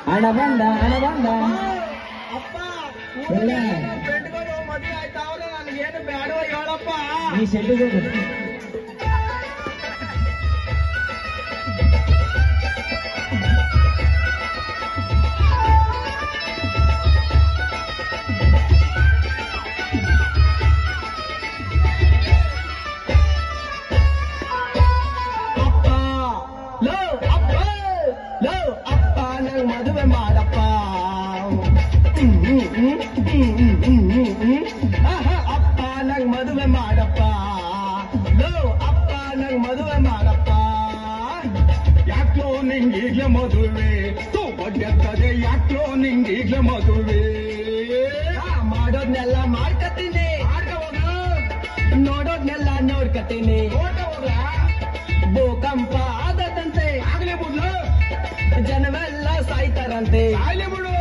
ಹಣ ಬಂದ ಅಪ್ಪ ಎಲ್ಲ ಫ್ರೆಂಡ್ಗಳು ಮದುವೆ ಆಯ್ತಾವ್ರೆ ನನಗೇನು ಬೇಡವ ಹೇಳಪ್ಪ. ನೀ ಶೆಡ್ಡಿಗೆ ಹೋಗು. ಮದುವೆ ಮಾಡಪ್ಪ. ಅಪ್ಪ ನಂಗ್ ಮದುವೆ ಮಾಡಪ್ಪ. ಅಪ್ಪ ನಂಗ್ ಮದುವೆ ಮಾಡಪ್ಪ. ಯಾಕೋ ನಿಂಗೀಗ್ಲೇ ಮದುವೆ ಬಡ್ಡೆತ್ತದೆ, ಯಾಕೋ ನಿಂಗೀಗ್ಲೇ ಮದುವೆ. ಮಾಡೋದ್ನೆಲ್ಲ ಮಾಡ್ಕತೀನಿ, ನೋಡೋದ್ನೆಲ್ಲ ನೋಡ್ಕತೀನಿ. ಭೂಕಂಪ ಆದದಂತೆ ಆಗ್ಲೇ ಬಿಡ್ಲು, ಜನವೆಲ್ಲ ಸಾಯ್ತಾರಂತೆ. ಆಗ್ಲೇ ಬಿಡು.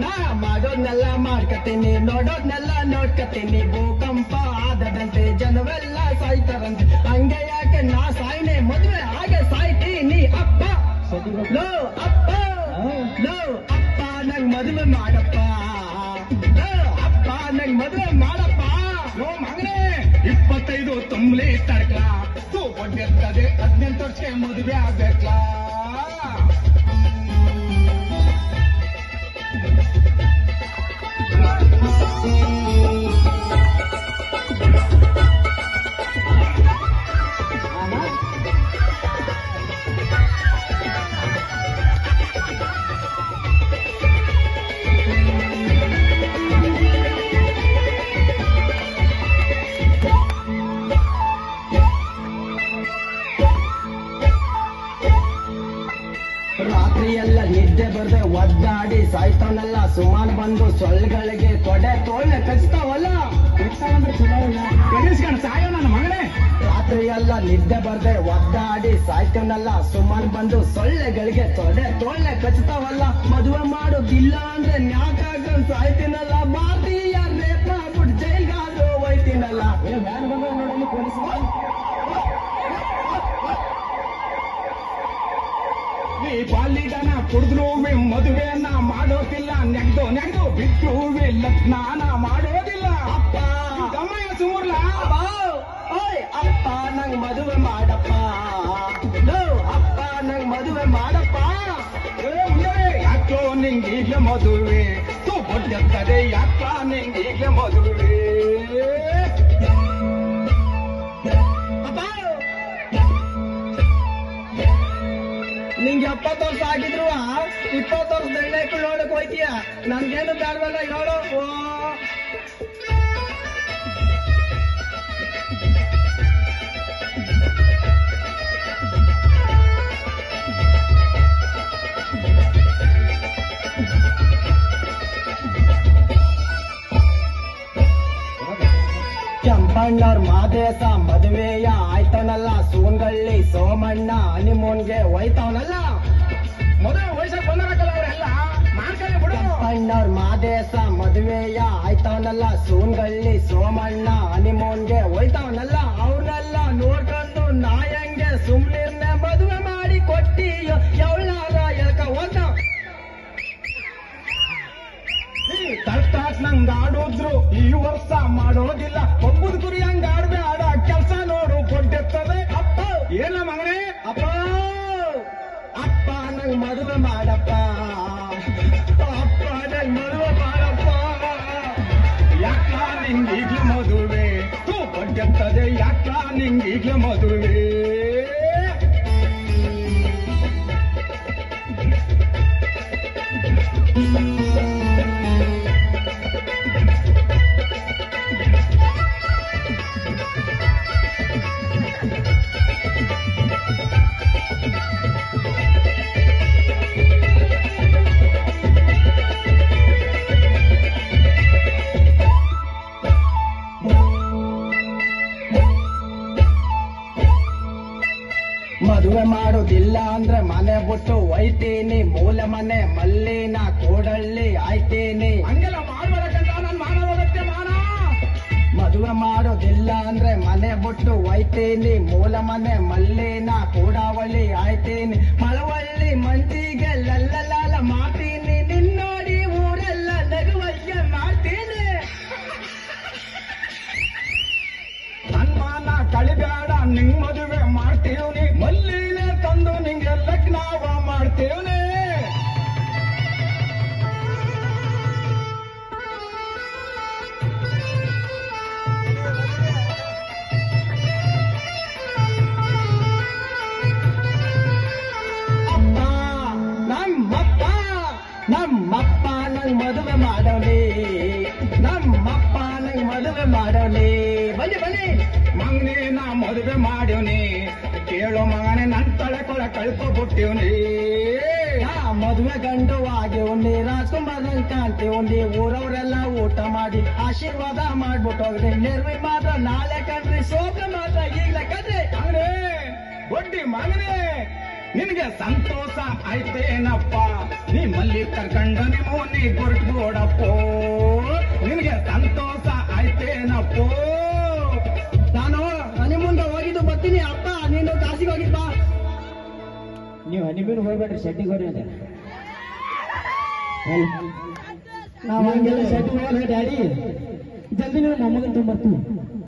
ನಾ ಮಾಡೋದ್ನೆಲ್ಲ ಮಾಡ್ಕತೀನಿ, ನೋಡೋದ್ನೆಲ್ಲ ನೋಡ್ಕತೀನಿ. ಭೂಕಂಪ ಆದದಂತೆ ಜನವೆಲ್ಲ ಸಾಯ್ತಾರಂತೆ. ಹಂಗೆ ಯಾಕೆ ನಾ ಸಾಯ್ನೆ, ಮದುವೆ ಹಾಗೆ ಸಾಯ್ತೀನಿ. ಅಪ್ಪ ಲೋ ಅಪ್ಪ ಲೋ ಅಪ್ಪ ನಂಗ್ ಮದುವೆ ಮಾಡಪ್ಪ. ಅಪ್ಪ ನಂಗ್ ಮದುವೆ ಮಾಡಪ್ಪ. ಓ ಮಗನೇ 25 ತುಂಬಲಿ ತಡ್ಕ ಬಡ್ಡೆತ್ತದೆ, 18 ವರ್ಷಕ್ಕೆ ಮದುವೆ ಆಗ್ಬೇಕಲ್ಲ. ರಾತ್ರಿ ಎಲ್ಲ ನಿದ್ದೆ ಬರ್ದೆ ಒದ್ದಾಡಿ ಸಾಯ್ತಾನಲ್ಲ. ಸುಮಾರು ಬಂದು ಸೊಳ್ಳೆಗಳಿಗೆ ತೊಡೆ ತೋಳ್ನೆ ಕಚ್ತಾವಲ್ಲ. ಕಡಿಸ್ಕೊಂಡು ಸಾಯೋ ನನ್ನ ಮಗನೇ. ರಾತ್ರಿ ಎಲ್ಲ ನಿದ್ದೆ ಬರ್ದೆ ಒದ್ದಾಡಿ ಸಾಯ್ತಾನಲ್ಲ. ಸುಮಾರು ಬಂದು ಸೊಳ್ಳೆಗಳಿಗೆ ತೊಡೆ ತೋಳ್ನೆ ಕಚ್ತಾವಲ್ಲ. ಮದುವೆ ಮಾಡೋದಿಲ್ಲ ಅಂದ್ರೆ ನ್ಯಾಕಾಗ ಸಾಯ್ತೀನಲ್ಲ. ಭಾರತೀಯ ರೇಪ ಆಗ್ಬಿಟ್ಟು ಜೈಲ್ಗಾದ್ರೂ ಹೋಯ್ತೀನಲ್ಲ. ಈ ಬಾಲಿಗನ ಕುಡಿದ್ರು ಮದುವೆಯನ್ನ ಮಾಡೋದಿಲ್ಲ. ನೆಗ್ದು ಬಿಟ್ಟು ಲಗ್ನಾನ ಮಾಡೋದಿಲ್ಲ. ಅಪ್ಪ ಗಮಯ ಸುಮೂರ್ಲ ಓಯ್ ಅಪ್ಪ ನಂಗ್ ಮದುವೆ ಮಾಡಪ್ಪ. ಅಪ್ಪ ನಂಗ್ ಮದುವೆ ಮಾಡಪ್ಪ. ಯಾಕೋ ನಿಂಗೀಗ್ಲೇ ಮದುವೆ ಬಡ್ಡೆತ್ತದೆ, ಯಾಕ ನಿಂಗೀಗ್ಲೇ ಮದುವೆ. ನಿಂಗೆ 70 ವರ್ಷ ಆಗಿದ್ರು 20 ವರ್ಷ ದಂಡಕ್ಕೂ ನೋಡಕ್ ಹೋಯ್ತೀಯ. ನನ್ಗೇನು ಬೇಡವಲ್ಲ ಹೇಳು. ಕೆಂಪಣ್ಣವ್ರ ಮಾದೇಶ ಮದುವೆಯ ಆಯ್ತಾನಲ್ಲ. ಸೂನ್ಗಳ್ಳಿ ಸೋಮಣ್ಣ ಹನಿಮೂನ್ಗೆ ಹೋಯ್ತಾವನಲ್ಲ. ಮದುವೆ ವಯಸ್ಸಲ್ಲಿ ಬಂದರಕ್ಕಲ್ಲ ಅವರೆಲ್ಲ ಮಾಡ್ಕೊಳ್ಳಿ ಬಿಡು. ಕೆಂಪಣ್ಣವ್ರ ಮಾದೇಶ ಮದುವೆಯ ಆಯ್ತಾವನಲ್ಲ. ಸೂನ್ಗಳ್ಳಿ ಸೋಮಣ್ಣ ಹನಿಮೂನ್ಗೆ ಹೋಯ್ತಾವನಲ್ಲ. ಅವ್ರನ್ನೆಲ್ಲ ನೋಡ್ಕೊಂಡು ನಾಯಂಗೆ ಸುಮ್ನಿರ್ನೆ ಮದುವೆ ಮಾಡಿ ಕೊಟ್ಟಿಯೋ. ಎವಳಾರ ಎಳ್ಕ ಹೋದ ತರ್ತಾಕ್ ನಂಗ್ ಆಡೋದ್ರು ಈ ವರ್ಷ ಮಾಡೋದಿಲ್ಲ. ಒಬ್ಬದ ಗುರಿ ಹಂಗ ಆಡ್ದೆ ಆಡ ಕೆಲಸ ನೋಡು ಕೊಡ್ತಿರ್ತದೆ. ಅಪ್ಪ ಏನ ಮಗನೇ. ಅಪ್ಪ ಅಪ್ಪ ನಂಗ್ ಮದುವೆ ಮಾಡಪ್ಪ. ಅಪ್ಪ ನಂಗ್ ಮದುವೆ ಮಾಡಪ್ಪ. ಯಾಕ ನಿಂಗೀಗ್ಲೇ ಮದುವೆ ಬಡ್ಡೆತ್ತದೆ, ಯಾಕ ನಿಂಗೀಗ್ಲೇ ಮದುವೆ. ಮದುವೆ ಮಾಡೋದಿಲ್ಲ ಅಂದ್ರೆ ಮನೆ ಬಿಟ್ಟು ಒಯ್ತೀನಿ. ಮೂಲ ಮನೆ ಮಲ್ಲಿನ ಕೂಡಳ್ಳಿ ಆಯ್ತೀನಿ. ಹಂಗೆಲ್ಲ ಮಾಡ್ಬೇಕಂತ ನನ್ ಮಾಡೋದಕ್ಕೆ ಮಾನ. ಮದುವೆ ಮಾಡೋದಿಲ್ಲ ಅಂದ್ರೆ ಮನೆ ಬಿಟ್ಟು ಒಯ್ತೀನಿ. ಮೂಲ ಮನೆ ಮಲ್ಲಿನ ಕೂಡವಳ್ಳಿ ಆಯ್ತೀನಿ. ಮಳವಳ್ಳಿ ಮಂದಿಗೆ ಲಲ್ಲಲಾಲ ಮಾಡ್ತೀನಿ. ನಮ್ಮಪ್ಪ ನಮ್ಮಪ್ಪ ನಂಗ್ ಮದುವೆ ಮಾಡೋಲಿ, ನಮ್ಮಪ್ಪ ನಂಗ್ ಮದುವೆ ಮಾಡೋಲಿ. ಬನ್ನಿ ಬನ್ನಿ ಮಗನೇ ನಾ ಮದುವೆ ಮಾಡ್ಯವನಿ, ಕೇಳೋ ಮಗನೇ ನನ್ ತಳಕೊಳ ಕಳ್ಕೊಬಿಟ್ಟಿವ್ನಿ. ನಾ ಮದುವೆ ಗಂಡು ಆಗಿವ್ನಿ, ರಾಜ್ಕುಮಾರ್ ನಂಗ್ ಕಾಣ್ತೀವ್ನಿ. ಊರವ್ರೆಲ್ಲ ಊಟ ಮಾಡಿ ಆಶೀರ್ವಾದ ಮಾಡ್ಬಿಟ್ಟು ಹೋಗ್ರಿ. ನಿರ್ವಿ ಮಾತ್ರ ನಾಳೆ ಕಣ್ರಿ, ಸೋಕ ಮಾತ್ರ ಈಗ್ಲೇ ಕಣ್ರಿ. ಮಗನೇ ಬಡ್ಡಿ ಮಗನೇ, ನಿನಗೆ ಸಂತೋಷ ಆಯ್ತೇನಪ್ಪ, ನೀ ಮಲ್ಲಿ ಕರ್ಕಂಡ ನಿಮ್ಮ ನೀ ಕೊಡ್ಬೋಡಪ್ಪ. ನಿನಗೆ ಸಂತೋಷ ಆಯ್ತೇನಪ್ಪೋ. ನಾನು ಮನೆ ಮುಂದೆ ಹೋಗಿದ್ದು ಬರ್ತೀನಿ. ಅಪ್ಪ ನೀನು ಕಾಸಿಗೆ ಹೋಗಿದ್ ಬಾ. ನೀವು ಹನಿಬೀನ್ ಹೋಗ್ಬೇಡ್ರಿ, ಶೆಟ್ಟಿಗೆ ಹೋಗ್ರಿ ಅಂತ. ನಾವ್ ಹಂಗೆಲ್ಲ ಶೆಟ್ಟಿಗೆ ಹೋಗ್ರಿ ಡ್ಯಾಡಿ, ಜಲ್ದಿ ನೀವು ಮೊಮ್ಮಗನ್ ತೊಗೊಂಬರ್ತೀವಿ.